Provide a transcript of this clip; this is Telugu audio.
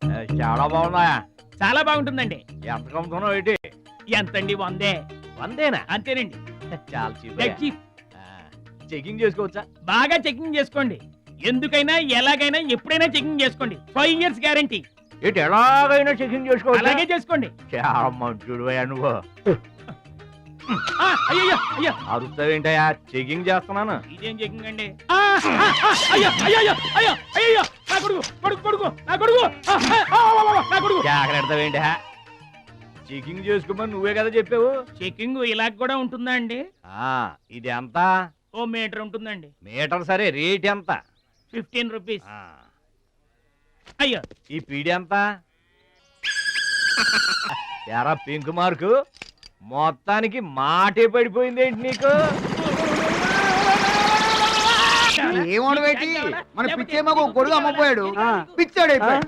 చాలా బాగుందా? చాలా బాగుంటుందండి. ఎంత కమ్ముతున్నావు ఏంటి? ఎంతండి? 100. 100 అంతేనండి. చాలా చీప్. తెచ్చి చెకింగ్ చేసుకోవచ్చా? బాగా చెకింగ్ చేసుకోండి. ఎందుకైనా ఎలాగైనా ఎప్పుడైనా చెకింగ్ చేసుకోండి. 5 years గ్యారంటీ. ఏంటి ఎలాగైనా చెకింగ్ చేసుకోవచ్చా? అలాగే చేసుకోండి. చాలా మంచుడు నువ్వు. అయ్యో అయ్యో, అరుస్తావేంటయా? చెకింగ్ చేస్తున్నాను. ఇదేం చెకింగ్ అండి? అయ్యో అయ్యో అయ్యో అయ్యో, నా కొడుకు కొడుకు కొడుకు నా కొడుకు నా కొడుకు. జాగ్రత్తవేంటి? చెకింగ్ చేసుకోమని నువ్వే కదా చెప్పావు. చెకింగ్ ఇలా కూడా ఉంటుందా అండి? ఇది ఎంత? ఓ మీటర్ ఉంటుందండి. మీటర్ సరే, రేట్ ఎంత? 15 rupees. అయ్యో, ఈ పీడి ఎంత? ఎరా పింక్ మార్కు, మొత్తానికి మాటే పడిపోయింది ఏంటి నీకు? ఏమోడు మన పిచ్చేమో గొడుగు అమ్మపోయాడు, పిచ్చాడు అయిపోయాడు.